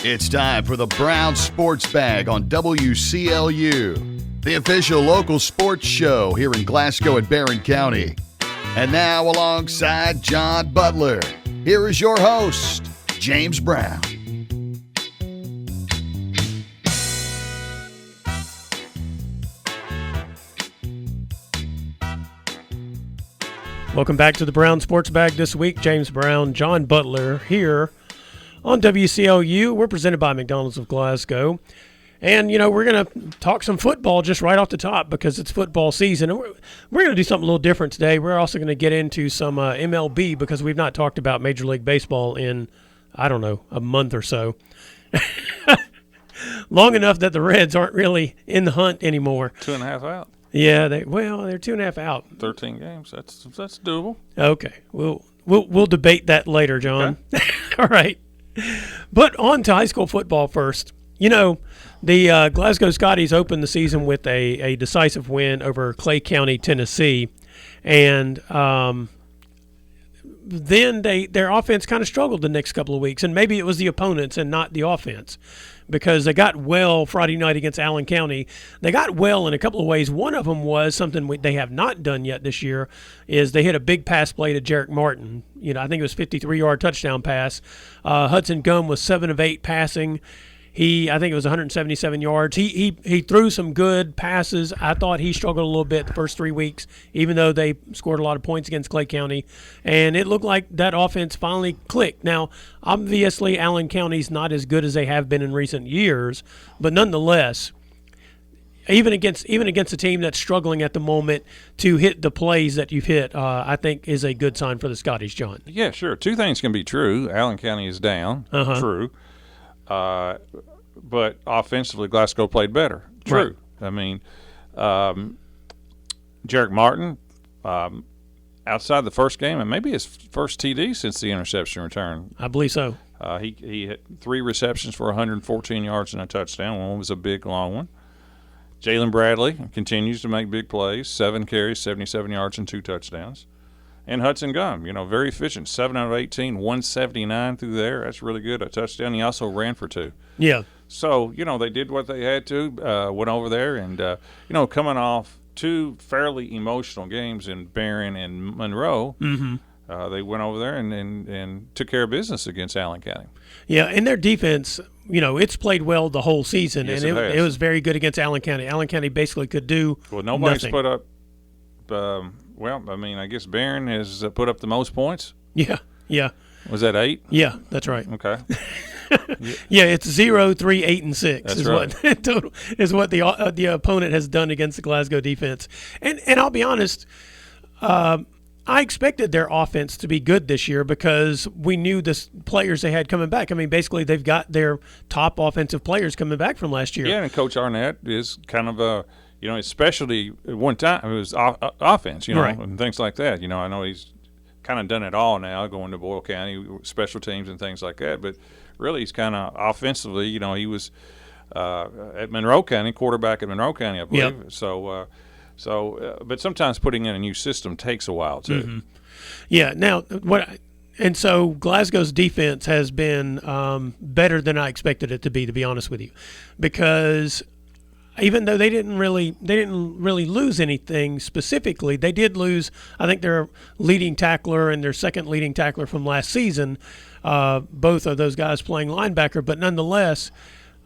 It's time for the Brown Sports Bag on WCLU, the official local sports show here in Glasgow and Barren County. And now, alongside John Butler, here is your host, James Brown. Welcome back to the Brown Sports Bag this week. James Brown, John Butler here on WCLU. We're presented by McDonald's of Glasgow. And, you know, we're going to talk some football just right off the top because it's football season. And we're going to do something a little different today. We're also going to get into some MLB because we've not talked about Major League Baseball in, I don't know, a month or so. Long enough that the Reds aren't really in the hunt anymore. 2.5 out. Yeah, they're 2.5 out. 13 games. That's doable. Okay, we'll debate that later, John. Okay. All right, but on to high school football first. You know, the Glasgow Scotties opened the season with a decisive win over Clay County, Tennessee, and then their offense kind of struggled the next couple of weeks, and maybe it was the opponents and not the offense. Because they got well Friday night against Allen County. They got well in a couple of ways. One of them was something they have not done yet this year is they hit a big pass play to Jarek Martin. You know, I think it was a 53-yard touchdown pass. Hudson Gum was 7 of 8 passing. I think it was 177 yards. He threw some good passes. I thought he struggled a little bit the first 3 weeks, even though they scored a lot of points against Clay County. And it looked like that offense finally clicked. Now, obviously, Allen County's not as good as they have been in recent years, but nonetheless, even against a team that's struggling at the moment to hit the plays that you've hit, I think is a good sign for the Scotties, John. Yeah, sure. Two things can be true. Allen County is down. True. But offensively, Glasgow played better. True. Right. I mean, Jarek Martin, outside the first game, and maybe his first TD since the interception return. I believe so. He hit 3 receptions for 114 yards and a touchdown. One was a big, long one. Jalen Bradley continues to make big plays, 7 carries, 77 yards, and 2 touchdowns. And Hudson Gum, you know, very efficient, 7 out of 18, 179 through there. That's really good. A touchdown. He also ran for 2. Yeah. So, you know, they did what they had to, went over there. And, you know, coming off 2 fairly emotional games in Barren and Monroe, they went over there and took care of business against Allen County. Yeah, and their defense, you know, it's played well the whole season. Yes, and it was very good against Allen County. Allen County basically could do nobody's nothing. Put up well, I mean, I guess Barren has put up the most points. Yeah. Was that 8? Yeah, that's right. Okay. Yeah, it's 0, 3, 8, and 6 that's is right. what total is what the opponent has done against the Glasgow defense. And I'll be honest, I expected their offense to be good this year because we knew the players they had coming back. I mean, basically they've got their top offensive players coming back from last year. Yeah, and Coach Arnett is kind of a – you know, especially at one time, it was offense, you know, right. and things like that. You know, I know he's kind of done it all now, going to Boyle County, special teams and things like that. But really, he's kind of offensively, you know, he was at Monroe County, quarterback at Monroe County, I believe. Yep. So, but sometimes putting in a new system takes a while, too. Mm-hmm. Yeah, now, and so Glasgow's defense has been better than I expected it to be honest with you, because – even though they didn't really lose anything specifically, they did lose, I think, their leading tackler and their second leading tackler from last season, both of those guys playing linebacker. But nonetheless,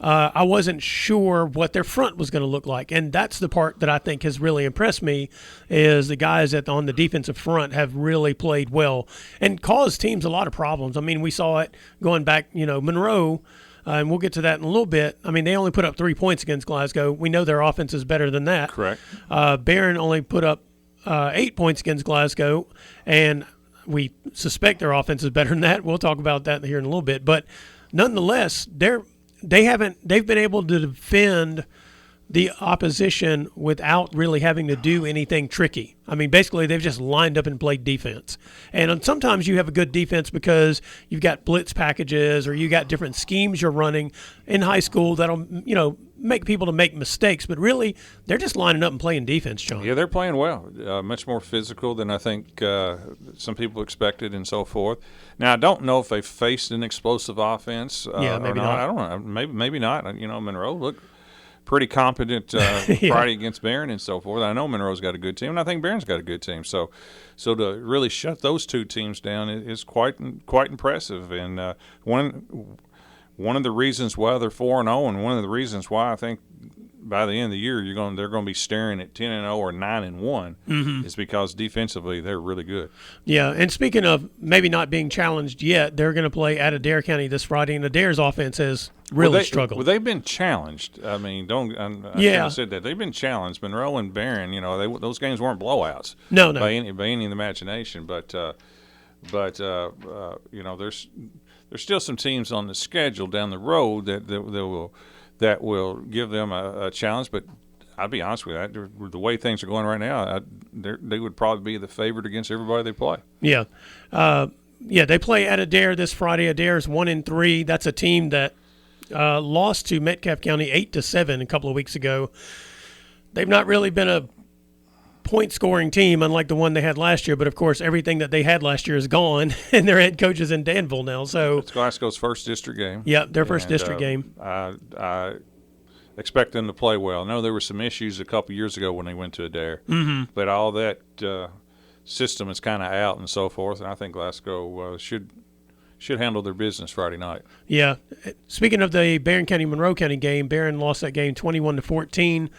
I wasn't sure what their front was going to look like. And that's the part that I think has really impressed me is the guys on the defensive front have really played well and caused teams a lot of problems. I mean, we saw it going back, you know, Monroe, and we'll get to that in a little bit. I mean, they only put up 3 points against Glasgow. We know their offense is better than that. Correct. Barren only put up 8 points against Glasgow, and we suspect their offense is better than that. We'll talk about that here in a little bit. But nonetheless, they've been able to defend the opposition without really having to do anything tricky. I mean, basically, they've just lined up and played defense. And sometimes you have a good defense because you've got blitz packages or you got different schemes you're running in high school that'll, you know, make people to make mistakes, but really they're just lining up and playing defense, John. Yeah, they're playing well. Much more physical than I think some people expected and so forth. Now, I don't know if they faced an explosive offense maybe or not. not. I don't know. Maybe not. Monroe looked pretty competent Friday against Barren and so forth. I know Monroe's got a good team, and I think Barron's got a good team. So to really shut those two teams down is quite impressive. And one of the reasons why they're 4-0, and one of the reasons why I think by the end of the year they're going to be staring at 10-0 or 9-1 is because defensively they're really good. Yeah, and speaking of maybe not being challenged yet, they're going to play at Adair County this Friday, and Adair's offense has really struggled. Well, they've been challenged. I mean, I said that they've been challenged. Monroe and Barren, those games weren't blowouts. No. By any of the imagination, but there's still some teams on the schedule down the road that will give them a challenge. But I'll be honest with you, the way things are going right now, they would probably be the favorite against everybody they play. Yeah. They play at Adair this Friday. Adair's 1-3. That's a team that lost to Metcalfe County 8-7 a couple of weeks ago. They've not really been a point-scoring team, unlike the one they had last year. But, of course, everything that they had last year is gone, and their head coach is in Danville now. So it's Glasgow's first district game. Yeah, their first district game. I expect them to play well. I know there were some issues a couple years ago when they went to Adair, but all that system is kind of out and so forth, and I think Glasgow should handle their business Friday night. Yeah. Speaking of the Barren County-Monroe County game, Barren lost that game 21-14.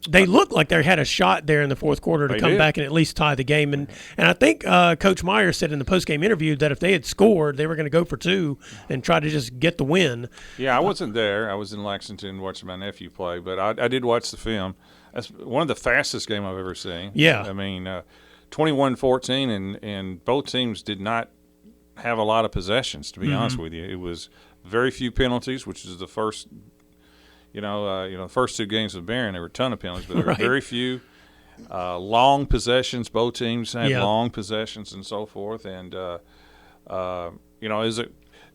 They looked like they had a shot there in the fourth quarter to come back and at least tie the game. And I think Coach Meyer said in the postgame interview that if they had scored, they were going to go for two and try to just get the win. Yeah, I wasn't there. I was in Lexington watching my nephew play, but I did watch the film. That's one of the fastest games I've ever seen. Yeah. I mean, 21-14, and both teams did not have a lot of possessions, to be honest with you. It was very few penalties, which is the first – the first two games with Barren, there were a ton of penalties, but there were very few long possessions. Both teams had long possessions and so forth. And, it's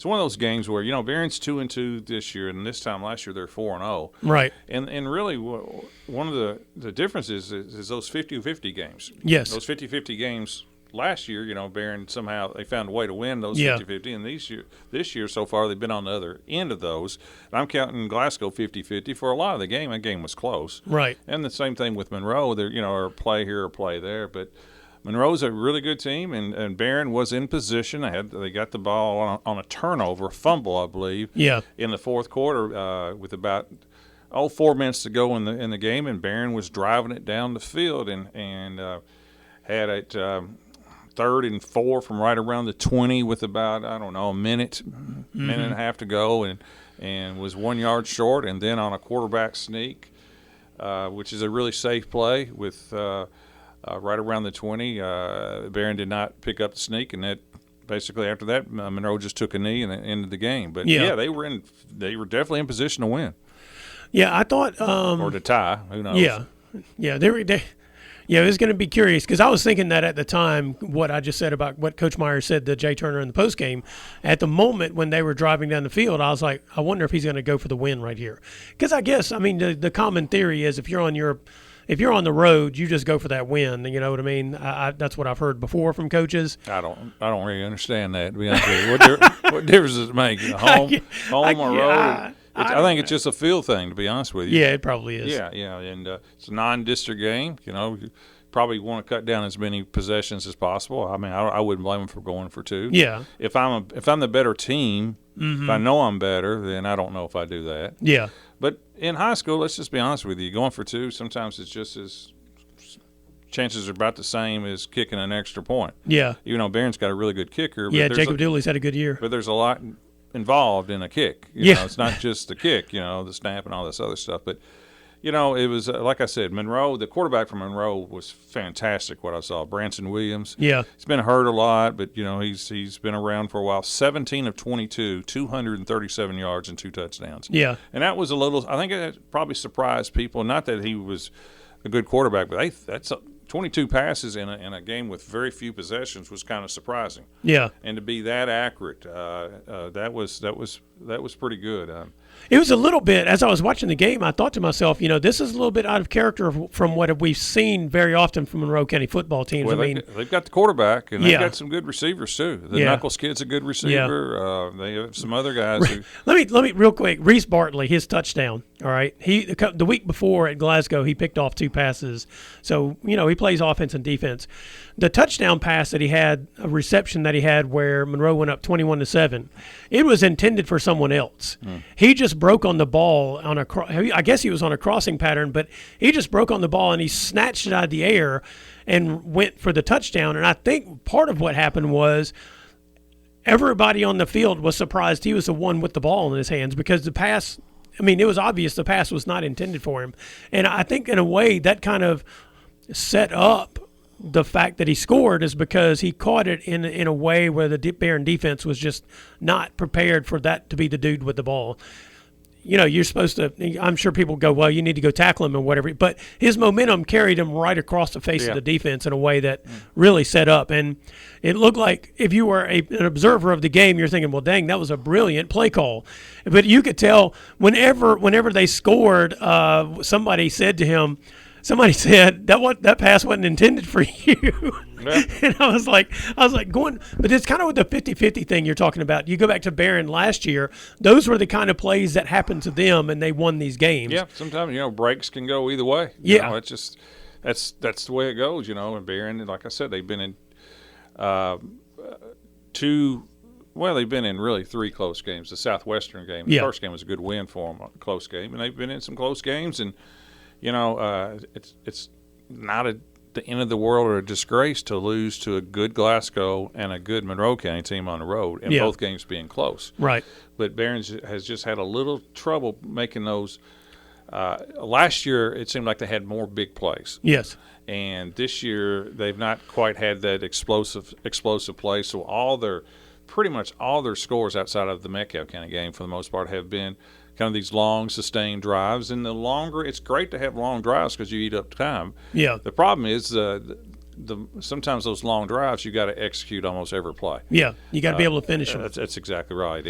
one of those games where, Barron's 2-2 this year, and this time last year they're 4-0. Right. And really one of the differences is those 50-50 games. Yes. Those 50-50 games last year, Barren somehow they found a way to win those 50-50, and this year so far they've been on the other end of those. And I'm counting Glasgow 50-50 for a lot of the game. That game was close, right? And the same thing with Monroe. There, or play here or play there, but Monroe's a really good team, and Barren was in position. They got the ball on a turnover, a fumble, I believe. Yeah. In the fourth quarter, with about 4 minutes to go in the game, and Barren was driving it down the field and had it. 3rd and 4 from right around the 20 with about, a minute and a half to go, and was 1 yard short. And then on a quarterback sneak, which is a really safe play with right around the 20, Barren did not pick up the sneak, and that basically after that Monroe just took a knee and ended the game. But they were definitely in position to win. Yeah, I thought or to tie. Who knows? Yeah, it was going to be curious because I was thinking that at the time, what I just said about what Coach Meyer said to Jay Turner in the postgame, at the moment when they were driving down the field, I was like, I wonder if he's going to go for the win right here. Because I guess, the common theory is if you're on the road, you just go for that win. You know what I mean? That's what I've heard before from coaches. I don't really understand that, to be honest with you. What difference does it make? Home or road? I think it's just a feel thing, to be honest with you. Yeah, it probably is. Yeah, and it's a non-district game. You probably want to cut down as many possessions as possible. I wouldn't blame them for going for two. Yeah. If I'm the better team, if I know I'm better, then I don't know if I do that. Yeah. But in high school, let's just be honest with you, going for two, sometimes it's just as chances are about the same as kicking an extra point. Yeah. Barron's got a really good kicker. Yeah, Jacob Dooley's had a good year. But there's a lot involved in a kick. It's not just the kick, the snap and all this other stuff. But, it was, like I said, Monroe, the quarterback from Monroe was fantastic, what I saw. Branson Williams. Yeah. He's been hurt a lot, but, he's been around for a while. 17 of 22, 237 yards and 2 touchdowns. Yeah. And that was I think it probably surprised people. Not that he was a good quarterback, but that's 22 passes in a game with very few possessions was kind of surprising. Yeah. And to be that accurate, that was that was pretty good. It was a little bit, as I was watching the game, I thought to myself, this is a little bit out of character from what we've seen very often from Monroe County football teams. Well, they've got the quarterback, and they've got some good receivers too. The Knuckles kid's a good receiver. They have some other guys who. Let me real quick. Reese Bartley, his touchdown. All right, the week before at Glasgow, he picked off 2 passes. So he plays offense and defense. The touchdown pass that he had, a reception that he had where Monroe went up 21-7, it was intended for someone else. He just broke on the ball I guess he was on a crossing pattern, but he just broke on the ball and he snatched it out of the air and went for the touchdown. And I think part of what happened was everybody on the field was surprised he was the one with the ball in his hands, because the pass, it was obvious the pass was not intended for him. And I think in a way that kind of set up the fact that he scored, is because he caught it in a way where the Barren defense was just not prepared for that to be the dude with the ball. You're supposed to, I'm sure people go, well, you need to go tackle him or whatever. But his momentum carried him right across the face of the defense in a way that really set up. And it looked like, if you were an observer of the game, you're thinking, well, dang, that was a brilliant play call. But you could tell whenever they scored, somebody said that pass wasn't intended for you. Yeah. And I was like going, but it's kind of with the 50-50 thing you're talking about. You go back to Barren last year; those were the kind of plays that happened to them, and they won these games. Yeah, sometimes breaks can go either way. It's just that's the way it goes. In Barren, like I said, they've been in they've been in really 3 close games. The Southwestern game, the first game was a good win for them, a close game, and they've been in some close games and. It's not the end of the world or a disgrace to lose to a good Glasgow and a good Monroe County team on the road, and both games being close. Right. But Barron has just had a little trouble making those. Last year, it seemed like they had more big plays. Yes. And this year, they've not quite had that explosive play. So pretty much all their scores outside of the Metcalfe County game, for the most part, have been kind of these long, sustained drives. And it's great to have long drives because you eat up time. Yeah. The problem is sometimes those long drives, you got to execute almost every play. Yeah, you got to be able to finish them. That's exactly right.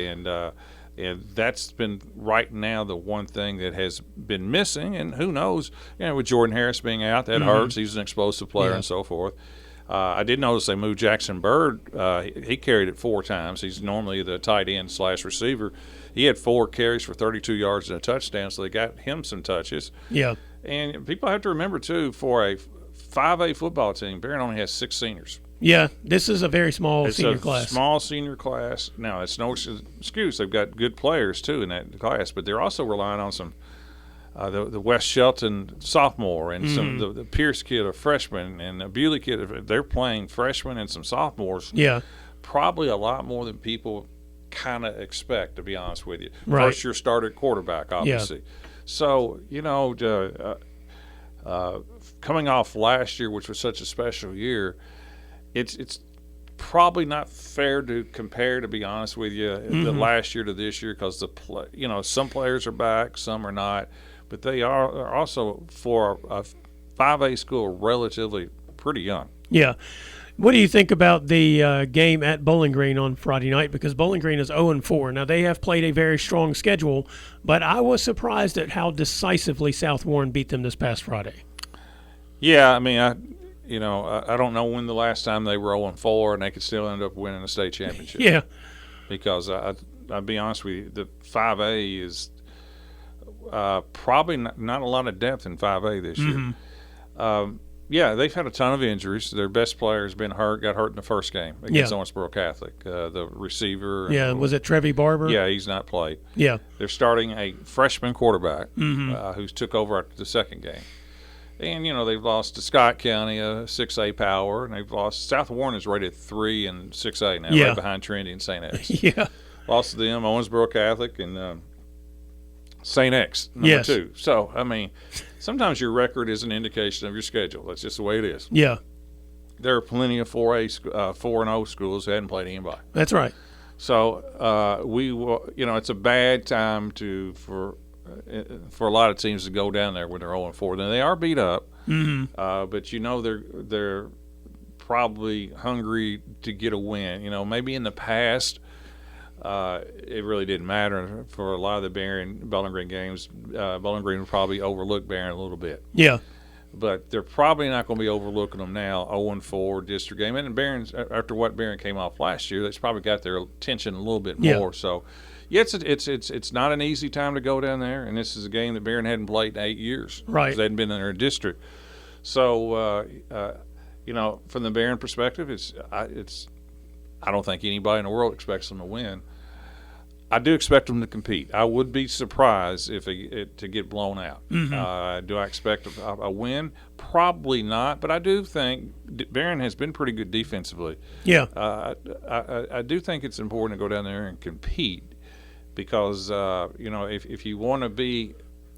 And that's been right now the one thing that has been missing. And who knows, with Jordan Harris being out, that hurts. He's an explosive player and so forth. I did notice they moved Jackson Bird. He carried it 4 times. He's normally the tight end / receiver. He had 4 carries for 32 yards and a touchdown, so they got him some touches. Yeah. And people have to remember, too, for a 5A football team, Barron only has 6 seniors. Yeah, this is a very small senior class. Small senior class. Now, it's no excuse. They've got good players, too, in that class, but they're also relying on some the West Shelton sophomore and some the Pierce kid, a freshman, and the Bewley kid. They're playing freshmen and some sophomores. Yeah. Probably a lot more than people kind of expect, to be honest with you. Right. First year starter quarterback, obviously. Yeah. So, coming off last year, which was such a special year, it's probably not fair to compare, to be honest with you, the last year to this year, because some players are back, some are not, but they are also, for a 5A school, relatively pretty young. Yeah. What do you think about the game at Bowling Green on Friday night? Because Bowling Green is 0-4. Now, they have played a very strong schedule, but I was surprised at how decisively South Warren beat them this past Friday. Yeah, I mean, I don't know when the last time they were 0-4 and they could still end up winning a state championship. Yeah. Because I'll be honest with you, the 5A is probably not a lot of depth in 5A this year. Yeah, they've had a ton of injuries. Their best player has been got hurt in the first game against Owensboro Catholic. The receiver. Yeah, was it Trevi Barber? Yeah, he's not played. Yeah. They're starting a freshman quarterback who's took over after the second game. And, they've lost to Scott County, a 6A power, and they've lost. South Warren is rated 3 in 6A now, right behind Trinity and St. X. Yeah. Lost to them, Owensboro Catholic, and St. X, number 2. So, I mean, sometimes your record is an indication of your schedule. That's just the way it is. Yeah. There are plenty of 4-0 schools who hadn't played anybody. That's right. So, it's a bad time for a lot of teams to go down there when they're 0-4. Then they are beat up, but they're probably hungry to get a win. Maybe in the past, it really didn't matter for a lot of the Bowling Green games. Bowling Green would probably overlook Barren a little bit. Yeah. But they're probably not going to be overlooking them now. 0-4 district game, and Barron's after what Barren came off last year, that's probably got their attention a little bit more. So, yeah, it's not an easy time to go down there, and this is a game that Barren hadn't played in 8 years. Right, they hadn't been in their district. So, from the Barren perspective, I don't think anybody in the world expects them to win. I do expect them to compete. I would be surprised if to get blown out. Mm-hmm. Do I expect a win? Probably not, but I do think Barren has been pretty good defensively. Yeah. I do think it's important to go down there and compete because, if you want to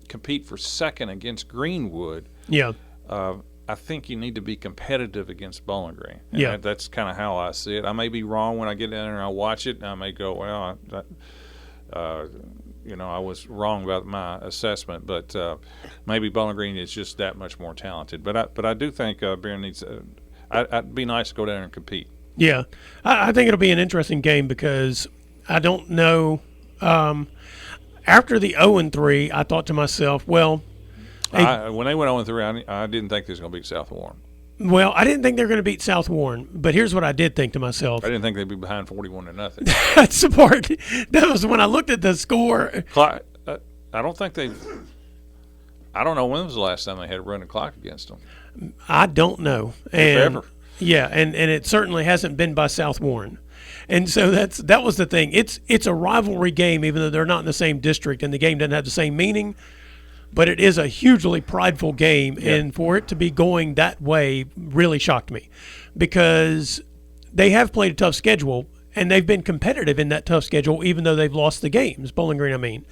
compete for second against Greenwood, yeah. I think you need to be competitive against Bowling Green. And yeah. That's kind of how I see it. I may be wrong when I get down there and I watch it, and I may go, well, I was wrong about my assessment, but maybe Bowling Green is just that much more talented. But I do think Barren needs. It'd be nice to go down there and compete. Yeah, I think it'll be an interesting game because I don't know. After the 0-3, I thought to myself, well. When they went 0-3, I didn't think they was going to beat South Warren. Well, I didn't think they were going to beat South Warren, but here's what I did think to myself. I didn't think they'd be behind 41-0. That's the part. That was when I looked at the score. I don't think they. I don't know when was the last time they had a running clock against them. I don't know. If ever. Yeah, and it certainly hasn't been by South Warren. And so that was the thing. It's a rivalry game, even though they're not in the same district, and the game doesn't have the same meaning. But it is a hugely prideful game, and for it to be going that way really shocked me because they have played a tough schedule, and they've been competitive in that tough schedule even though they've lost the games. Bowling Green, I mean.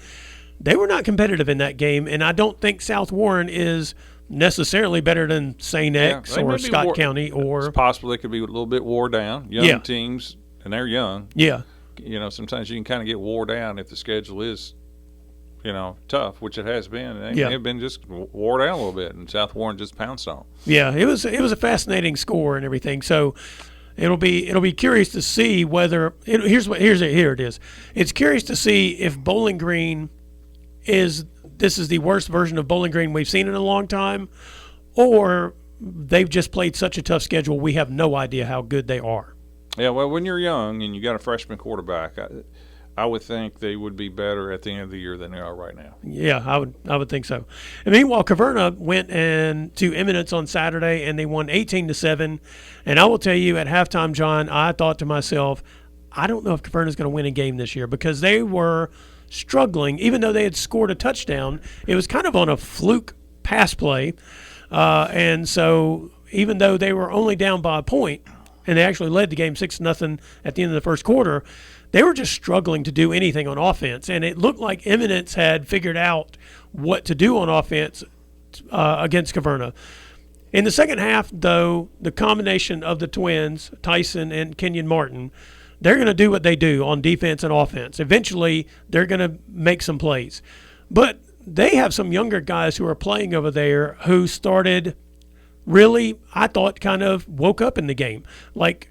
They were not competitive in that game, and I don't think South Warren is necessarily better than St. X or Scott County. Or it's possible they could be a little bit wore down. Young teams, and they're young. Yeah. Sometimes you can kind of get wore down if the schedule is tough, which it has been. They have been just wore down a little bit, and South Warren just pounced on. Yeah, it was a fascinating score and everything. So it'll be curious to see whether here it is. It's curious to see if Bowling Green is the worst version of Bowling Green we've seen in a long time, or they've just played such a tough schedule we have no idea how good they are. Yeah, well, when you're young and you got a freshman quarterback, I would think they would be better at the end of the year than they are right now. Yeah, I would think so. And meanwhile, Caverna went to Eminence on Saturday, and they won 18-7. And I will tell you, at halftime, John, I thought to myself, I don't know if Caverna's going to win a game this year because they were struggling. Even though they had scored a touchdown, it was kind of on a fluke pass play. And so even though they were only down by a point, and they actually led the game 6-0 at the end of the first quarter, they were just struggling to do anything on offense. And it looked like Eminence had figured out what to do on offense against Caverna. In the second half, though, the combination of the twins, Tyson and Kenyon Martin, they're going to do what they do on defense and offense. Eventually, they're going to make some plays. But they have some younger guys who are playing over there who started really, I thought, kind of woke up in the game. Like,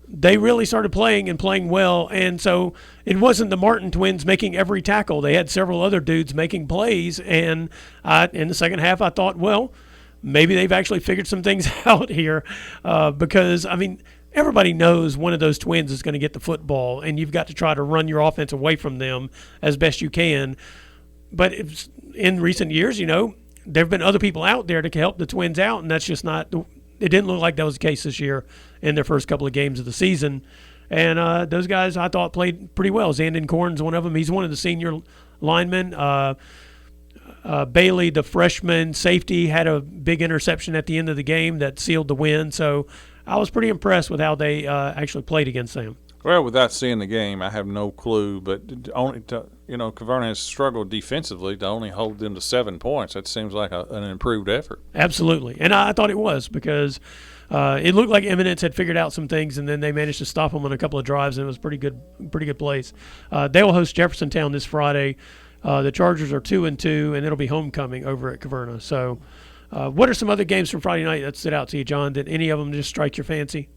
they really started playing and playing well, and so it wasn't the Martin twins making every tackle. They had several other dudes making plays, and in the second half I thought, well, maybe they've actually figured some things out here because, I mean, everybody knows one of those twins is going to get the football, and you've got to try to run your offense away from them as best you can. But in recent years, there have been other people out there to help the twins out, and that's just not – it didn't look like that was the case this year in their first couple of games of the season. And those guys, I thought, played pretty well. Zandon Corn's one of them. He's one of the senior linemen. Bailey, the freshman safety, had a big interception at the end of the game that sealed the win. So I was pretty impressed with how they actually played against them. Well, without seeing the game, I have no clue. But Caverna has struggled defensively to only hold them to 7 points. That seems like an improved effort. Absolutely, and I thought it was because it looked like Eminence had figured out some things, and then they managed to stop them on a couple of drives, and it was pretty good plays. They will host Jeffersontown this Friday. The Chargers are 2-2, and it'll be homecoming over at Caverna. So, what are some other games from Friday night that stood out to you, John? Did any of them just strike your fancy?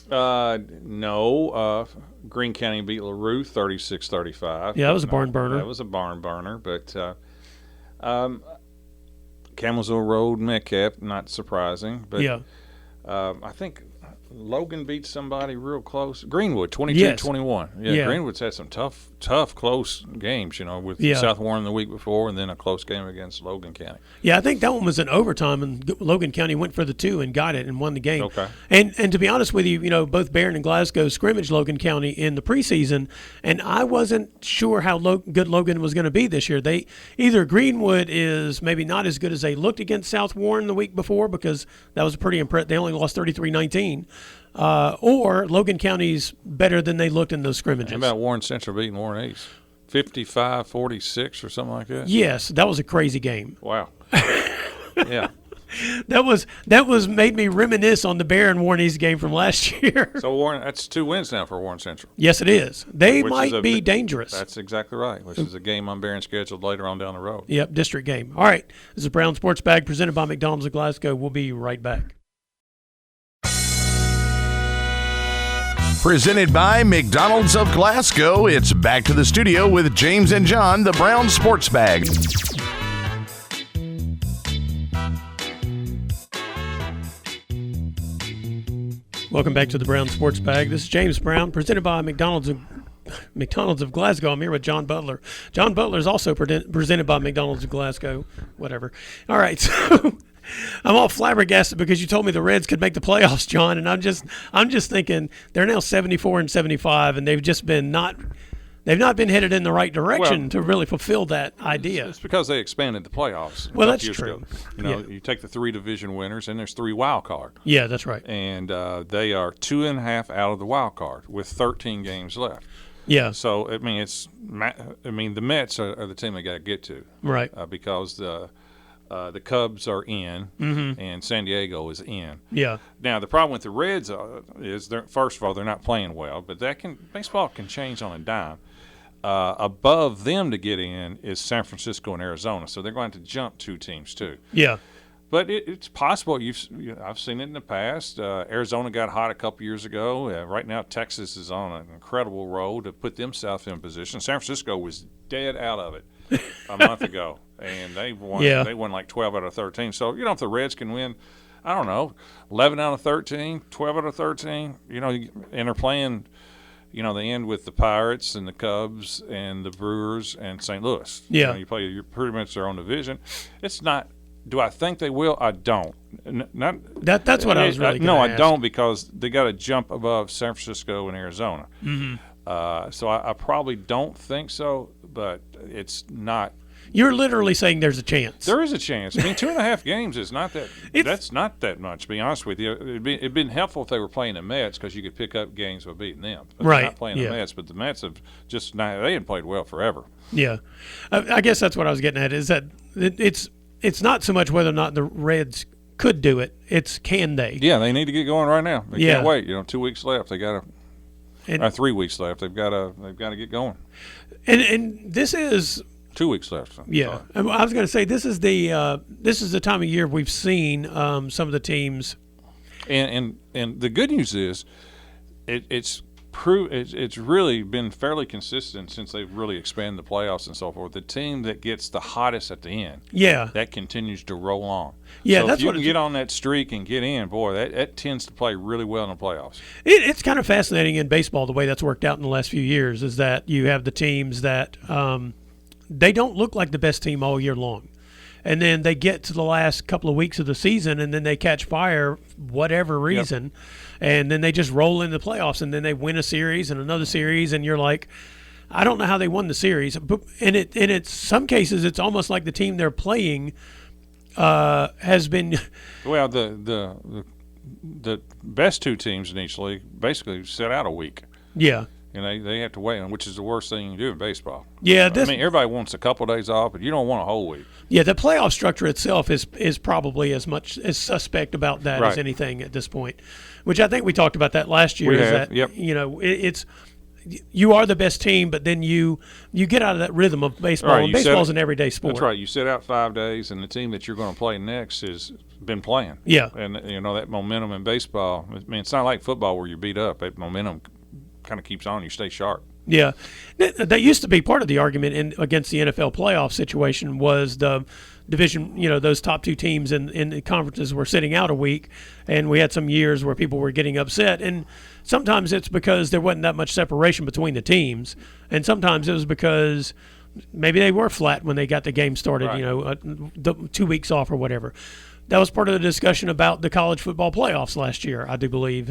No. Greene County beat LaRue 36-35. Yeah, that was a barn burner. That was a barn burner. But Camelsville Road, Metcalf, not surprising. But Yeah. I think Logan beat somebody real close. Greenwood, 22-21. Yeah, Greenwood's had some tough, close games, with South Warren the week before and then a close game against Logan County. Yeah, I think that one was in overtime, and Logan County went for the 2 and got it and won the game. Okay. And to be honest with you, both Barren and Glasgow scrimmaged Logan County in the preseason, and I wasn't sure how good Logan was going to be this year. Either Greenwood is maybe not as good as they looked against South Warren the week before, because that was pretty impressive. They only lost 33-19. Or Logan County's better than they looked in those scrimmages. How about Warren Central beating Warren East? 55-46 or something like that? Yes, that was a crazy game. Wow. Yeah. That was made me reminisce on the Barren Warren East game from last year. So that's 2 wins now for Warren Central. Yes, it is. They might be dangerous. That's exactly right, which is a game on Barren scheduled later on down the road. Yep, district game. All right, this is Brown Sports Bag presented by McDonald's of Glasgow. We'll be right back. Presented by McDonald's of Glasgow, it's back to the studio with James and John, the Brown Sports Bag. Welcome back to the Brown Sports Bag. This is James Brown, presented by McDonald's of Glasgow. I'm here with John Butler. John Butler is also presented by McDonald's of Glasgow. Whatever. All right, so I'm all flabbergasted because you told me the Reds could make the playoffs, John, and I'm just thinking they're now 74-75, and they've not been headed in the right direction to really fulfill that idea. It's because they expanded the playoffs. Well, that's true. You take the 3 division winners, and there's 3 wild card. Yeah, that's right. And they are 2.5 out of the wild card with 13 games left. Yeah. So the Mets are the team they got to get to, right? Because the Cubs are in, and San Diego is in. Yeah. Now the problem with the Reds is first of all they're not playing well, but baseball can change on a dime. Above them to get in is San Francisco and Arizona, so they're going to jump 2 teams too. Yeah. But it's possible. I've seen it in the past. Arizona got hot a couple years ago. Right now, Texas is on an incredible road to put themselves in position. San Francisco was dead out of it a month ago, and they won. Yeah. They won like 12 out of 13. So if the Reds can win, I don't know, 11 out of 13, 12 out of 13, and they're playing. They end with the Pirates and the Cubs and the Brewers and St. Louis. Yeah. You play pretty much their own division. It's not. Do I think they will? I don't. That's what I was really No, gonna ask. I don't, because they got to jump above San Francisco and Arizona. So I probably don't think so, but it's not. You're literally saying there's a chance. There is a chance. 2.5 games is not that. That's not that much, to be honest with you. It'd been helpful if they were playing the Mets, because you could pick up games by beating them. But right. They're not playing the Mets, but the Mets have just not. They hadn't played well forever. Yeah, I guess that's what I was getting at. Is that it's not so much whether or not the Reds could do it; it's can they? Yeah, they need to get going right now. They can't wait. 2 weeks left. They got to. 3 weeks left. They've got to get going. And this is 2 weeks left. Yeah, I was going to say this is the time of year we've seen some of the teams. And the good news is, it's really been fairly consistent since they've really expanded the playoffs and so forth. The team that gets the hottest at the end, that continues to roll on. Yeah, so that's if you what can get on that streak and get in, boy, that tends to play really well in the playoffs. It's kind of fascinating in baseball the way that's worked out in the last few years. Is that you have the teams that they don't look like the best team all year long. And then they get to the last couple of weeks of the season, and then they catch fire, whatever reason, and then they just roll into the playoffs, and then they win a series and another series, and you're like, I don't know how they won the series. But in some cases, it's almost like the team they're playing has been. Well, the best 2 teams in each league basically sit out a week. Yeah. And they have to wait, which is the worst thing you can do in baseball. Yeah, everybody wants a couple of days off, but you don't want a whole week. Yeah, the playoff structure itself is probably as much as suspect about that as anything at this point, which I think we talked about that last year. It's you are the best team, but then you get out of that rhythm of baseball. And baseball is an everyday sport. That's right. You sit out 5 days, and the team that you're going to play next is been playing. Yeah. And, that momentum in baseball, I mean, it's not like football where you beat up. That momentum kind of keeps on. You stay sharp. Yeah. That used to be part of the argument against the NFL playoff situation was the division, those top two teams in the conferences were sitting out a week, and we had some years where people were getting upset. And sometimes it's because there wasn't that much separation between the teams, and sometimes it was because maybe they were flat when they got the game started, right. The 2 weeks off or whatever. That was part of the discussion about the college football playoffs last year, I do believe,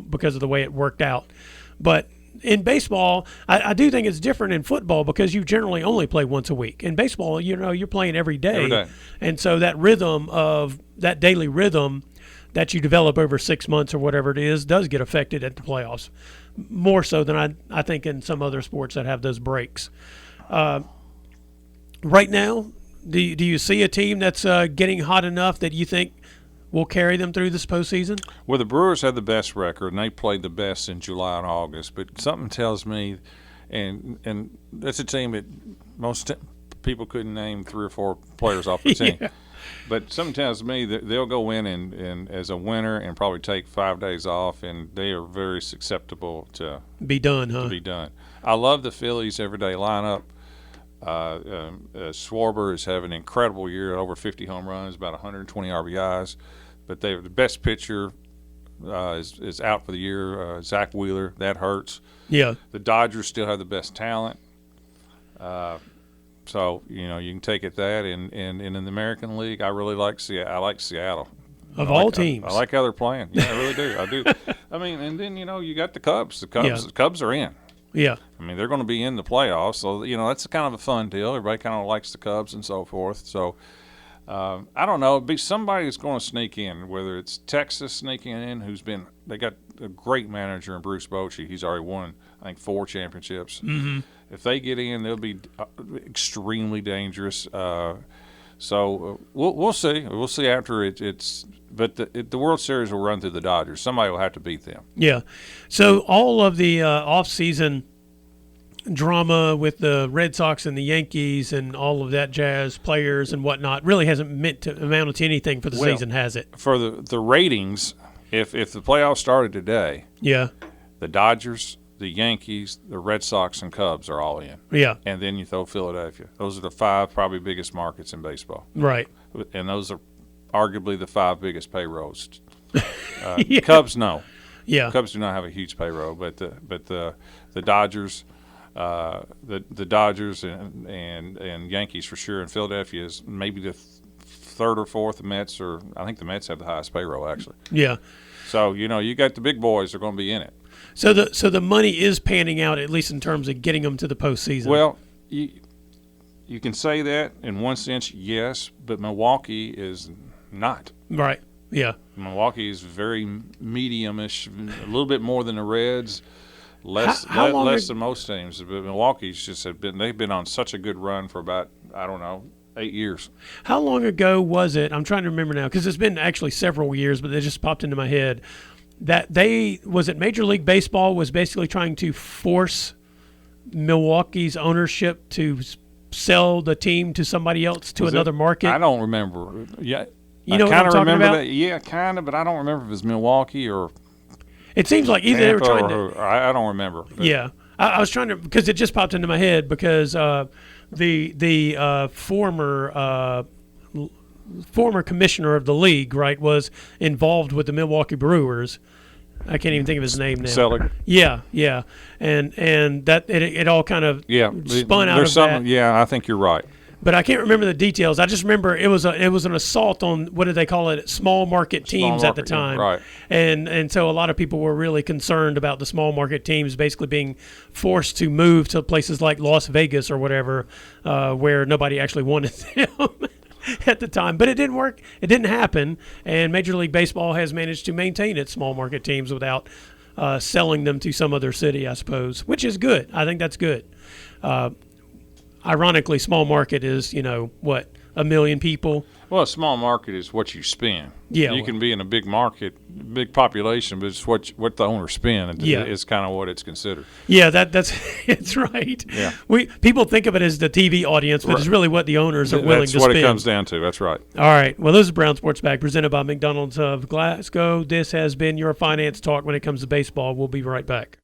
because of the way it worked out. But in baseball, I do think it's different in football because you generally only play once a week. In baseball, you're playing every day. Every day. And so that daily rhythm that you develop over 6 months or whatever it is does get affected at the playoffs, more so than I think in some other sports that have those breaks. Right now, do you see a team that's getting hot enough that you think will carry them through this postseason? Well, the Brewers had the best record, and they played the best in July and August. But something tells me, and that's a team that most people couldn't name 3 or 4 players off the team. Yeah. But something tells me that they'll go in and as a winner and probably take 5 days off, and they are very susceptible to be done, huh? To be done. I love the Phillies' everyday lineup. Schwarber is having an incredible year, over 50 home runs, about 120 RBIs. But the best pitcher is out for the year, Zach Wheeler. That hurts. Yeah. The Dodgers still have the best talent. So, you can take it that. And in the American League, I really like Seattle. Of all teams. I like how they're playing. Yeah, I really do. I do. I mean, and then, you got the Cubs. The Cubs are in. Yeah. I mean, they're going to be in the playoffs. So, that's kind of a fun deal. Everybody kind of likes the Cubs and so forth. So, I don't know. It'd be somebody that's going to sneak in, whether it's Texas sneaking in, they got a great manager in Bruce Bochy. He's already won, I think, 4 championships. Mm-hmm. If they get in, they'll be extremely dangerous. So we'll see. We'll see after it's. But the World Series will run through the Dodgers. Somebody will have to beat them. Yeah. So all of the off-season drama with the Red Sox and the Yankees and all of that jazz, players and whatnot, really hasn't amounted to anything for the season, has it? For the ratings, if the playoffs started today, the Dodgers, the Yankees, the Red Sox, and Cubs are all in. Yeah. And then you throw Philadelphia. Those are the 5 probably biggest markets in baseball. Right. And those are arguably the 5 biggest payrolls. Cubs, no. Yeah. Cubs do not have a huge payroll, but the Dodgers, the Dodgers and Yankees for sure, and Philadelphia is maybe the 3rd or 4th. The Mets, or I think the Mets have the highest payroll actually. Yeah. So you got the big boys are going to be in it. So the money is panning out, at least in terms of getting them to the postseason. Well, you can say that in one sense, yes, but Milwaukee is not. Right. Yeah. Milwaukee is very medium-ish, a little bit more than the Reds, less than most teams. But Milwaukee's they've been on such a good run for about, I don't know, 8 years. How long ago was it? I'm trying to remember now because it's been actually several years, but it just popped into my head that Major League Baseball was basically trying to force Milwaukee's ownership to sell the team to somebody else to another market. I don't remember. Yeah. You know what I'm talking about? That. Yeah, kind of, but I don't remember if it was Milwaukee or. It seems like either they were trying to. I don't remember. Yeah, I was trying to because it just popped into my head because the former commissioner of the league, right, was involved with the Milwaukee Brewers. I can't even think of his name now. Selig. Yeah, and that it all kind of spun out of that. Yeah, I think you're right. But I can't remember the details. I just remember it was an assault on, what did they call it, small market teams at the time. Right. And so a lot of people were really concerned about the small market teams basically being forced to move to places like Las Vegas or whatever, where nobody actually wanted them at the time. But it didn't work. It didn't happen. And Major League Baseball has managed to maintain its small market teams without selling them to some other city, I suppose, which is good. I think that's good. Ironically, small market is, a 1 million people. Well, a small market is what you spend. Yeah, you can be in a big market, big population, but it's what the owners spend. Yeah. Is kind of what it's considered. Yeah, that's it's right. Yeah, people think of it as the TV audience, but it's really what the owners are willing to spend. That's what it comes down to. That's right. All right. Well, this is Brown Sports Bag presented by McDonald's of Glasgow. This has been your finance talk when it comes to baseball. We'll be right back.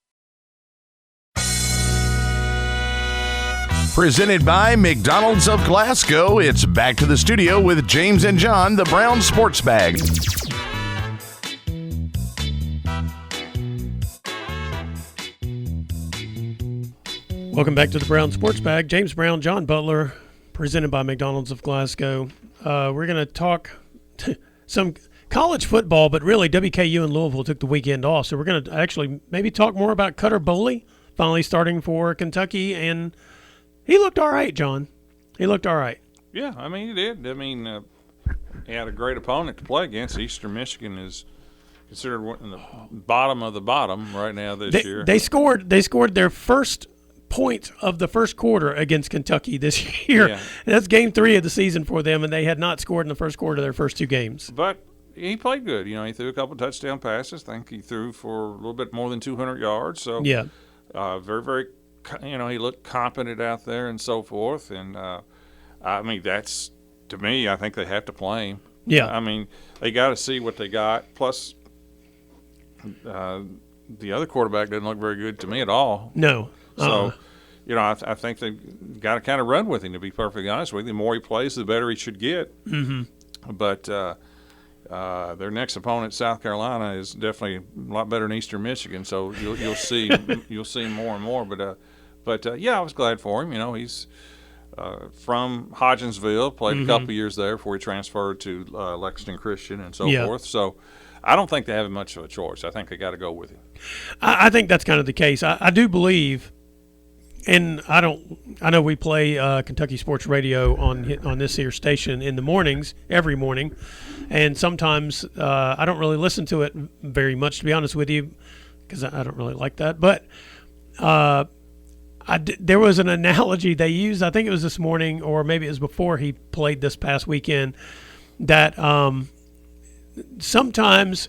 Presented by McDonald's of Glasgow, it's back to the studio with James and John, the Brown Sports Bag. Welcome back to the Brown Sports Bag. James Brown, John Butler, presented by McDonald's of Glasgow. We're going to talk some college football, but really WKU and Louisville took the weekend off. So we're going to actually maybe talk more about Cutter Boley finally starting for Kentucky, and he looked all right, John. He looked all right. Yeah, I mean, he did. I mean, he had a great opponent to play against. Eastern Michigan is considered one in the bottom of the bottom right now this year. They scored their first point of the first quarter against Kentucky this year. Yeah. And that's game 3 of the season for them, and they had not scored in the first quarter of their first 2 games. But he played good. He threw a couple touchdown passes. I think he threw for a little bit more than 200 yards. So yeah, very, very. He looked competent out there and so forth. And, I mean, that's, to me, I think they have to play him. Yeah. I mean, they got to see what they got. Plus, the other quarterback didn't look very good to me at all. No. So, I think they've got to kind of run with him, to be perfectly honest with you. The more he plays, the better he should get. Mm-hmm. But their next opponent, South Carolina, is definitely a lot better than Eastern Michigan. So you'll see more and more. But yeah, I was glad for him. He's from Hodgensville, played a couple years there before he transferred to Lexington Christian and so forth. So I don't think they have much of a choice. I think they got to go with him. I think that's kind of the case. I do believe, and I know we play Kentucky Sports Radio on this here station in the mornings, every morning, and sometimes I don't really listen to it very much, to be honest with you, because I don't really like that. But there was an analogy they used, I think it was this morning or maybe it was before he played this past weekend, that sometimes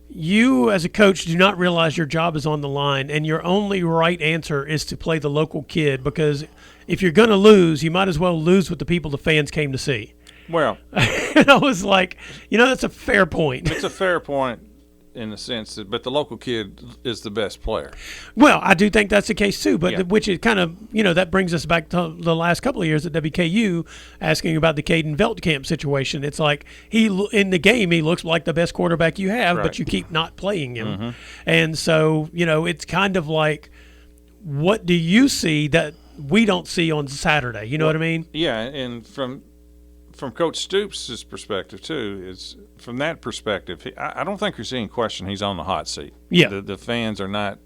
you as a coach do not realize your job is on the line and your only right answer is to play the local kid, because if you're going to lose, you might as well lose with the people the fans came to see. Well, and I was like, that's a fair point. It's a fair point in the sense that, but the local kid is the best player. Well, I do think that's the case too, but which is kind of, that brings us back to the last couple of years at WKU, asking about the Caden Veltkamp situation. It's like in the game, he looks like the best quarterback you have, but you keep not playing him. Mm-hmm. And so, it's kind of like, what do you see that we don't see on Saturday? You know what I mean? Yeah, and from Coach Stoops' perspective too, is from that perspective, I don't think you're seeing question he's on the hot seat. Yeah, the fans hadn't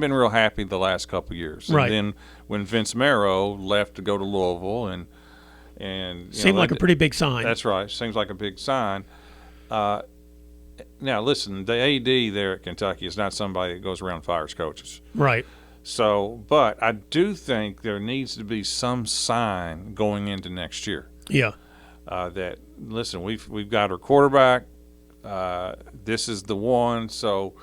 been real happy the last couple of years. Right. And then when Vince Marrow left to go to Louisville, and seemed like a pretty big sign. That's right, seems like a big sign. Now listen, the AD there at Kentucky is not somebody that goes around and fires coaches. Right. So, but I do think there needs to be some sign going into next year. Yeah. That listen, we've got our quarterback. This is the one. So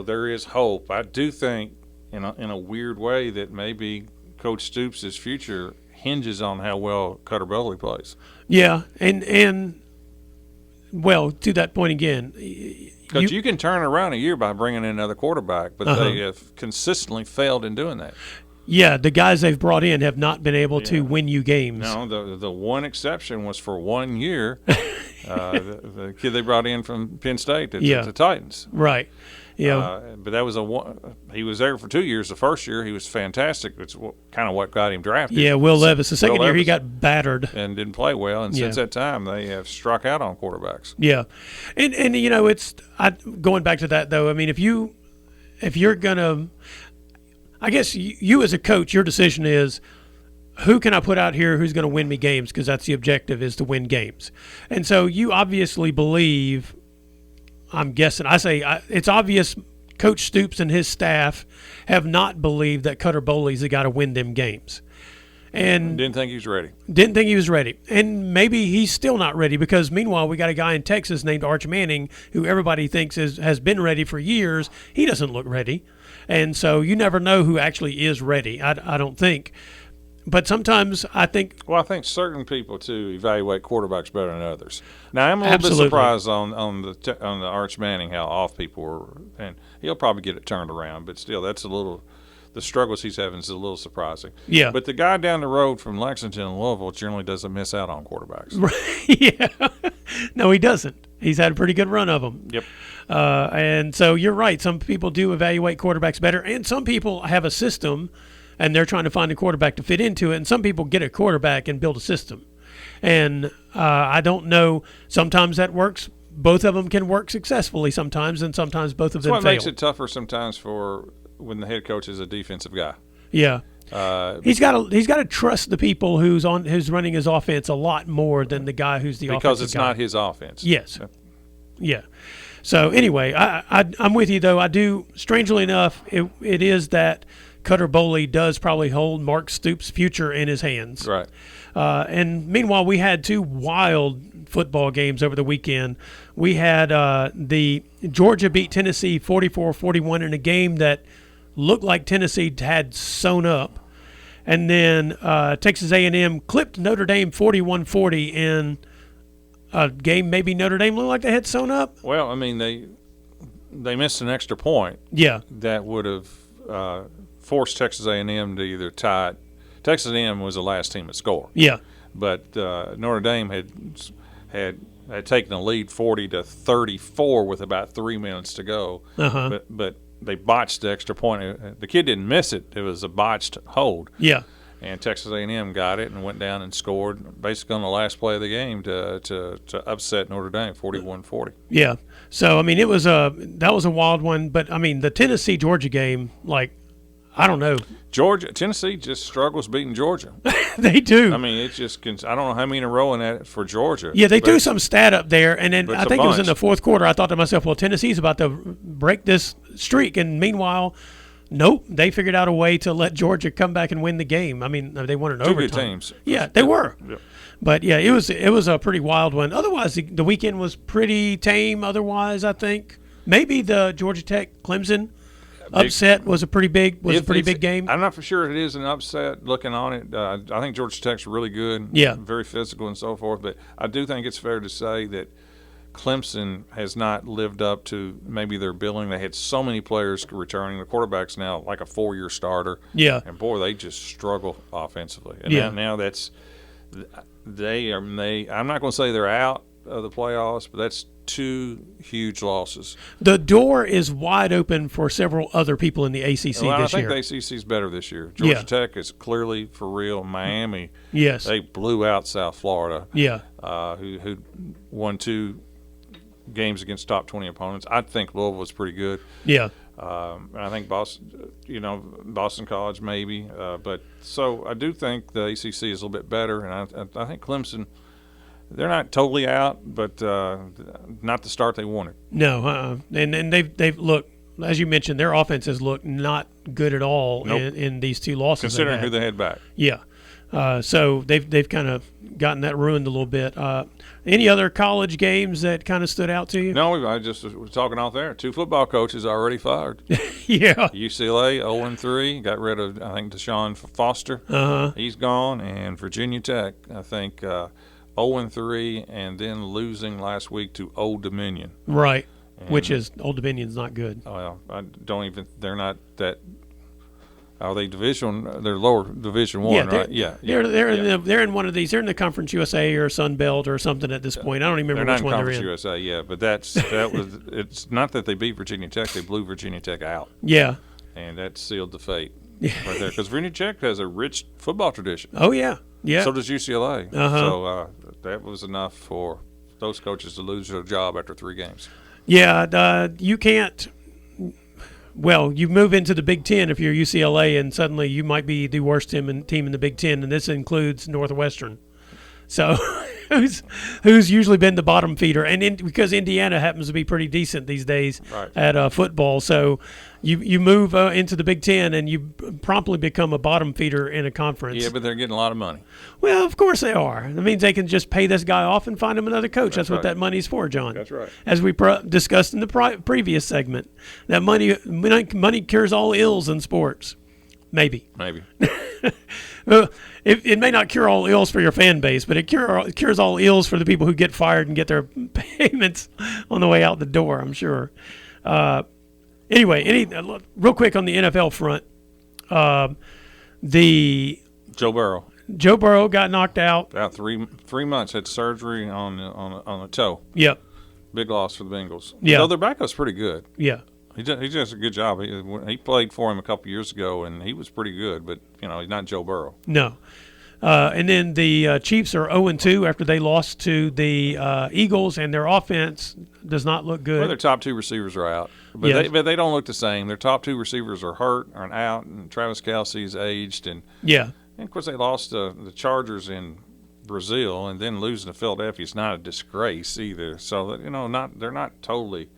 there is hope. I do think, in a weird way, that maybe Coach Stoops' future hinges on how well Cutter Boley plays. Yeah, and well, to that point again, because you can turn around a year by bringing in another quarterback, but they have consistently failed in doing that. Yeah, the guys they've brought in have not been able to win you games. No, the one exception was for 1 year. The kid they brought in from Penn State, the Titans. Right. Yeah. But that was he was there for 2 years. The first year he was fantastic. It's kind of what got him drafted. Yeah, Will Levis. The second year he got battered and didn't play well. And since that time they have struck out on quarterbacks. Yeah, and it's going back to that though. I mean, if you're gonna, I guess you as a coach, your decision is, who can I put out here who's going to win me games? Because that's the objective, is to win games. And so you obviously believe, I'm guessing, it's obvious Coach Stoops and his staff have not believed that Cutter Boley's the guy to win them games. And didn't think he was ready. Didn't think he was ready. And maybe he's still not ready because, meanwhile, we got a guy in Texas named Arch Manning who everybody thinks has been ready for years. He doesn't look ready. And so you never know who actually is ready, I don't think. But sometimes I think – Well, I think certain people, too, evaluate quarterbacks better than others. Now, I'm a little Absolutely. bit surprised on the Arch Manning how off people were. And he'll probably get it turned around. But still, that's a little – the struggles he's having is a little surprising. Yeah. But the guy down the road from Lexington and Louisville generally doesn't miss out on quarterbacks. yeah. No, he doesn't. He's had a pretty good run of them. Yep. And so you're right. Some people do evaluate quarterbacks better, and some people have a system, and they're trying to find a quarterback to fit into it. And some people get a quarterback and build a system. And I don't know. Sometimes that works. Both of them can work successfully sometimes, and sometimes both of them That's what fail. makes it tougher sometimes for when the head coach is a defensive guy. Yeah. He's got to trust the people who's running his offense a lot more than the guy who's the offensive guy. Because it's not his offense. Yes. Yeah. So anyway, I'm with you though. I do. Strangely enough, it is that Cutter Boley does probably hold Mark Stoops' future in his hands. Right. And meanwhile, we had two wild football games over the weekend. We had the Georgia beat Tennessee 44-41 in a game that looked like Tennessee had sewn up. And then Texas A&M clipped Notre Dame 41-40 in a game maybe Notre Dame looked like they had sewn up. Well, I mean, they missed an extra point. Yeah. That would have forced Texas A&M to either tie it. Texas A&M was the last team to score. Yeah. But Notre Dame had taken the lead 40-34 with about 3 minutes to go. Uh-huh. But they botched the extra point. The kid didn't miss it. It was a botched hold. Yeah. And Texas A&M got it and went down and scored basically on the last play of the game to upset Notre Dame 41-40. Yeah. So I mean, that was a wild one. But I mean, the Tennessee-Georgia game, like, I don't know. Tennessee just struggles beating Georgia. They do. I mean, it's just I don't know how many in a row in that for Georgia. Yeah, they threw some stat up there, and then I think it was in bunch. the fourth quarter. I thought to myself, well, Tennessee's about to break this streak, and meanwhile, nope, they figured out a way to let Georgia come back and win the game. I mean, they won in overtime. Two good teams. Yeah, they were. Yeah. But yeah, it was a pretty wild one. Otherwise, the weekend was pretty tame. Otherwise, I think maybe the Georgia Tech Clemson upset was a pretty big game. I'm not for sure it is an upset looking on it. I think Georgia Tech's really good. Yeah. Very physical and so forth. But I do think it's fair to say that Clemson has not lived up to maybe their billing. They had so many players returning. The quarterback's now like a 4-year starter. Yeah. And boy, they just struggle offensively. And Yeah. now that's I'm not going to say they're out of the playoffs, but that's 2 huge losses. The door is wide open for several other people in the ACC this year. I think the ACC is better this year. Georgia Tech is clearly for real. Miami, yes, they blew out South Florida. Yeah, who won 2 games against top 20 opponents. I think Louisville was pretty good. Yeah. I think Boston College maybe. But so I do think the ACC is a little bit better, and I think Clemson. They're not totally out, but not the start they wanted. No, and they've looked, as you mentioned, their offense has looked not good at all in these 2 losses. Considering who they had back. Yeah, so they've kind of gotten that ruined a little bit. Any other college games that kind of stood out to you? No, I just was talking off there. 2 football coaches already fired. Yeah. UCLA 0-3, got rid of I think Deshaun Foster. He's gone, and Virginia Tech I think. 0-3, and then losing last week to Old Dominion. Right, which is Old Dominion's not good. Well, they're not that. Are they division? They're lower Division One, right? Yeah, they're in one of these. They're in the Conference USA or Sun Belt or something at this point. I don't even remember which one they're in. They're not in Conference USA, but that was. It's not that they beat Virginia Tech; they blew Virginia Tech out. Yeah, and that sealed the fate right there because Virginia Tech has a rich football tradition. Oh yeah. Yeah. So does UCLA. So that was enough for those coaches to lose their job after 3 games. Yeah, you can't. Well, you move into the Big Ten if you're UCLA, and suddenly you might be the worst team in the Big Ten, and this includes Northwestern. So who's usually been the bottom feeder, and because Indiana happens to be pretty decent these days at football, so you move into the Big Ten and you promptly become a bottom feeder in a conference. Yeah, but they're getting a lot of money. Well, of course they are. That means they can just pay this guy off and find him another coach. That's what that money's for, John. That's right. As we discussed in the previous segment, that money cures all ills in sports. Maybe. Well, it may not cure all ills for your fan base, but it cures all ills for the people who get fired and get their payments on the way out the door, I'm sure. Anyway, real quick on the NFL front, Joe Burrow got knocked out. About 3 months, had surgery on the toe. Yep. Big loss for the Bengals. Yeah. So their backup's pretty good. Yeah. He does a good job. He played for him a couple years ago, and he was pretty good. But he's not Joe Burrow. No. And then the Chiefs are 0-2 after they lost to the Eagles, and their offense does not look good. Well, their top two receivers are out, but they don't look the same. Their top two receivers are hurt or out, and Travis Kelce's aged, and of course they lost the Chargers in Brazil, and then losing to Philadelphia is not a disgrace either. So they're not totally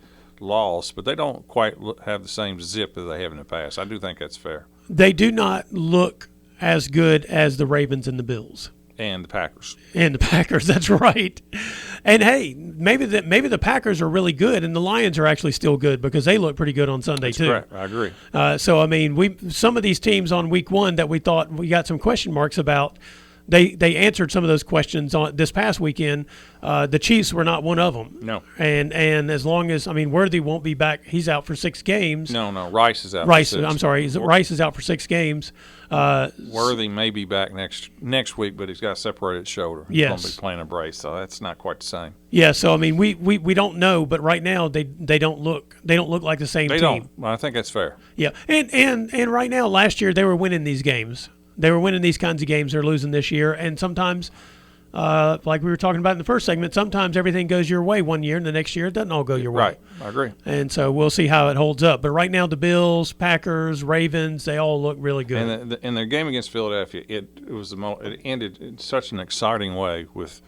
lost, but they don't quite have the same zip that they have in the past. I do think that's fair. They do not look as good as the Ravens and the Bills. And the Packers. That's right. And hey, maybe the Packers are really good, and the Lions are actually still good because they look pretty good on Sunday too. Correct. I agree. So I mean, some of these teams on week one that we thought we got some question marks about, they answered some of those questions on this past weekend. The Chiefs were not one of them. No. And as long as Worthy won't be back, he's out for 6 games. No, Rice is out. Rice, for 6. I'm sorry, Rice is out for 6 games. Worthy may be back next week, but he's got a separated shoulder. He's going to be playing a brace, so that's not quite the same. Yeah, so I mean, we don't know, but right now they don't look like the same team. They don't. Well, I think that's fair. Yeah, and right now, last year they were winning these games. They were winning these kinds of games. They're losing this year, and sometimes, like we were talking about in the first segment, sometimes everything goes your way one year, and the next year it doesn't all go your way. Right, I agree. And so we'll see how it holds up. But right now, the Bills, Packers, Ravens, they all look really good. And in their game against Philadelphia, it ended in such an exciting way with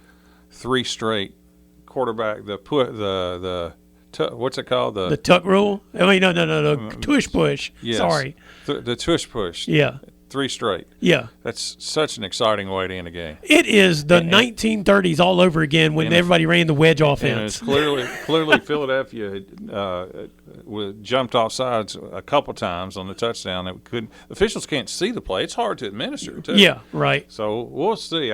3 straight quarterback. What's it called? The tuck rule? I mean, no. Tush push. Yes. Sorry. The tush push. Yeah. 3 straight. Yeah. That's such an exciting way to end a game. It is the 1930s all over again when everybody ran the wedge offense. And it's clearly Philadelphia jumped off sides a couple times on the touchdown. Officials can't see the play. It's hard to administer, too. Yeah, right. So we'll see.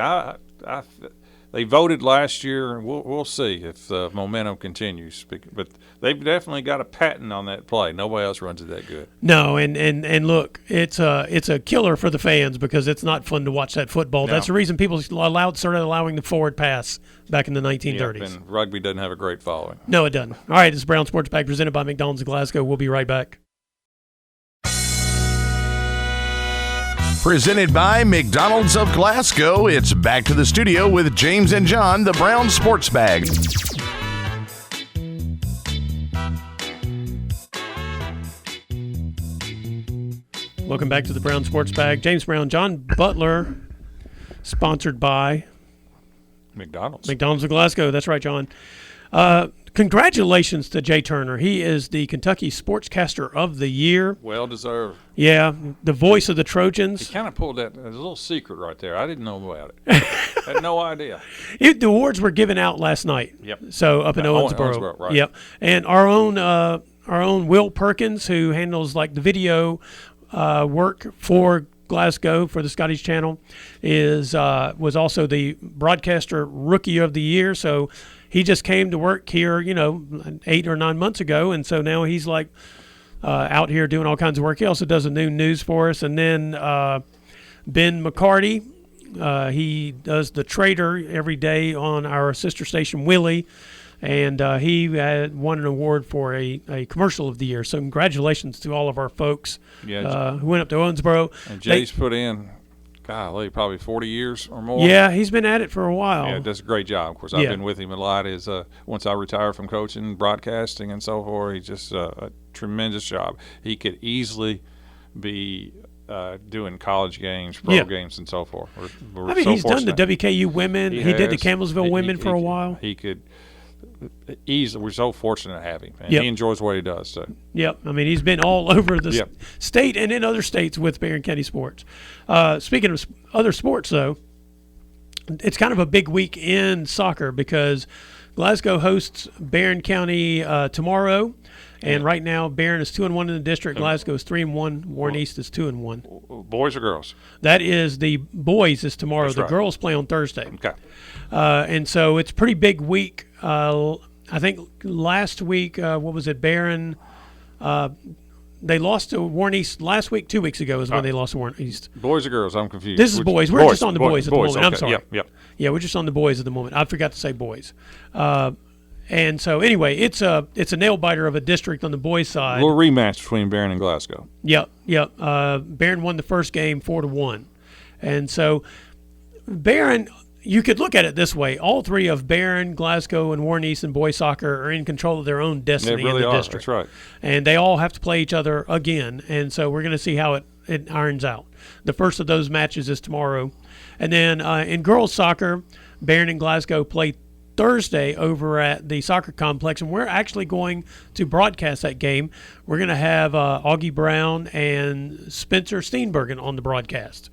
They voted last year, and we'll see if the momentum continues. But they've definitely got a patent on that play. Nobody else runs it that good. No, and look, it's a killer for the fans because it's not fun to watch that football. No. That's the reason people started allowing the forward pass back in the 1930s. Yep, and rugby doesn't have a great following. No, it doesn't. All right, this is Brown Sports Bag presented by McDonald's of Glasgow. We'll be right back. Presented by McDonald's of Glasgow, it's back to the studio with James and John, the Brown Sports Bag. Welcome back to the Brown Sports Bag. James Brown, John Butler, sponsored by McDonald's of Glasgow. That's right, John. Congratulations to Jay Turner. He is the Kentucky Sportscaster of the Year. Well deserved. Yeah, the voice of the Trojans. He kind of pulled that. There's a little secret right there. I didn't know about it. Had no idea. The awards were given out last night. Yep. So up in Owensboro. Right. Yep. And our own Will Perkins, who handles like the video work for Glasgow for the Scottish Channel, was also the Broadcaster Rookie of the Year. So he just came to work here, 8 or 9 months ago, and so now he's like out here doing all kinds of work. He also does the noon news for us. And then Ben McCarty, he does the Trader every day on our sister station, Willie, and he won an award for a commercial of the year. So congratulations to all of our folks who went up to Owensboro. And Jay's put in, golly, probably 40 years or more. Yeah, he's been at it for a while. Yeah, does a great job. Of course, I've been with him a lot. Once I retired from coaching, broadcasting, and so forth, he just a tremendous job. He could easily be doing college games, pro games, and so forth. We're so he's done the fortunate. WKU women. He did the Campbellsville women for a while. He could easily. We're so fortunate to have him, and Yep. he enjoys what he does. So. Yep. I mean, he's been all over the Yep. state and in other states with Barren County sports. Speaking of other sports, though, it's kind of a big week in soccer because Glasgow hosts Barren County tomorrow. And right now, Barren is 2-1 in the district. Glasgow is 3-1. Warren East is 2-1. Boys or girls? That is the boys is tomorrow. That's the right. girls play on Thursday. Okay. And so it's a pretty big week. I think last week, what was it, Barren? They lost to Warren East last week. 2 weeks ago is when they lost to Warren East. Boys or girls? I'm confused. This is boys. We're just on the boys at the moment. Okay. I'm sorry. Yep. Yeah, we're just on the boys at the moment. I forgot to say boys. And so anyway, it's a nail biter of a district on the boys' side. A little rematch between Barren and Glasgow. Yep. Barren won the first game 4-1, and so Barren. You could look at it this way: all three of Barren, Glasgow, and Warren East and boys soccer are in control of their own destiny They really in the are. district. That's right. And they all have to play each other again, and so we're going to see how it irons out. The first of those matches is tomorrow, and then in girls soccer, Barren and Glasgow play Thursday over at the soccer complex, and we're actually going to broadcast that game. We're going to have Augie Brown and Spencer Steenbergen on the broadcast.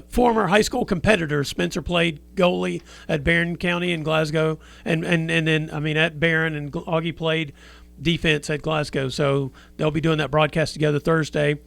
Former high school competitors. Spencer played goalie at Barren County and Glasgow, and then at Barren, and Augie played defense at Glasgow. So they'll be doing that broadcast together Thursday.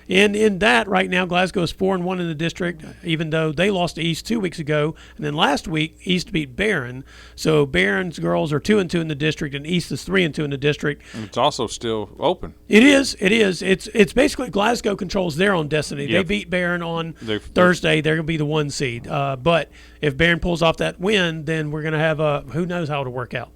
And in that, right now, Glasgow is 4-1 in the district, even though they lost to East 2 weeks ago. And then last week, East beat Barren. So Barren's girls are 2-2 in the district, and East is 3-2 in the district. And it's also still open. It is. It's basically Glasgow controls their own destiny. Yep. They beat Barren on Thursday. They're going to be the 1 seed. But if Barren pulls off that win, then we're going to have who knows how it'll work out.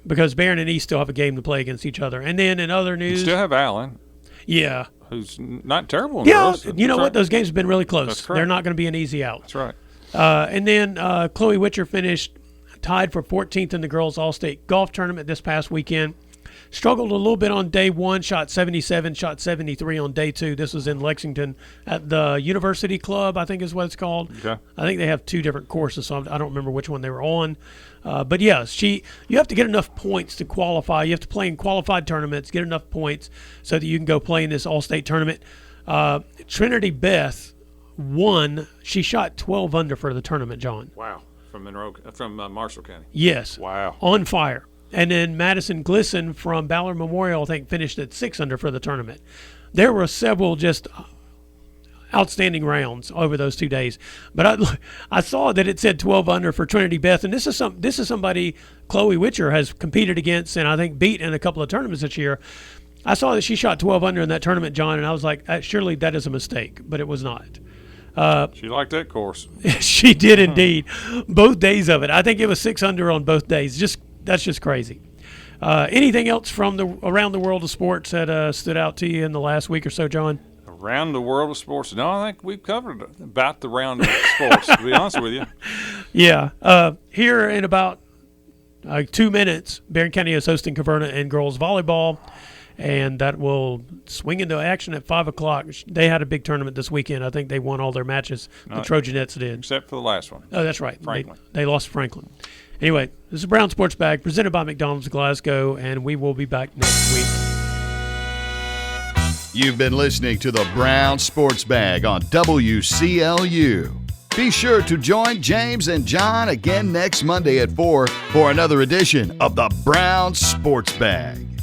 Because Barren and East still have a game to play against each other. And then in other news, You still have Allen. Yeah. Who's not terrible in Yeah, girls. you know what? Those games have been really close. That's correct. They're not going to be an easy out. That's right. And then Chloe Witcher finished tied for 14th in the girls' All-State Golf Tournament this past weekend. Struggled a little bit on day one, shot 77, shot 73 on day two. This was in Lexington at the University Club, I think is what it's called. Okay. I think they have two different courses, so I don't remember which one they were on. But yeah, you have to get enough points to qualify. You have to play in qualified tournaments, get enough points so that you can go play in this All-State tournament. Trinity Beth won. She shot 12 under for the tournament, John. Wow. From Marshall County. Yes. Wow. On fire. And then Madison Glisson from Ballard Memorial, I think, finished at 6 under for the tournament. There were several just outstanding rounds over those 2 days. But I saw that it said 12 under for Trinity Beth, and this is somebody Chloe Witcher has competed against and I think beat in a couple of tournaments this year. I saw that she shot 12 under in that tournament, John, and I was like, surely that is a mistake, but it was not. She liked that course. She did indeed. Both days of it. I think it was 6 under on both days. That's just crazy. Anything else from around the world of sports that stood out to you in the last week or so, John? Around the world of sports. No, I think we've covered about the round of sports, to be honest with you. Yeah. Here in about 2 minutes, Barren County is hosting Caverna in girls volleyball, and that will swing into action at 5 o'clock. They had a big tournament this weekend. I think they won all their matches. The Trojanettes did. Except for the last one. Oh, that's right. Franklin. They lost to Franklin. Anyway, this is Brown Sports Bag presented by McDonald's Glasgow, and we will be back next week. You've been listening to the Brown Sports Bag on WCLU. Be sure to join James and John again next Monday at 4 for another edition of the Brown Sports Bag.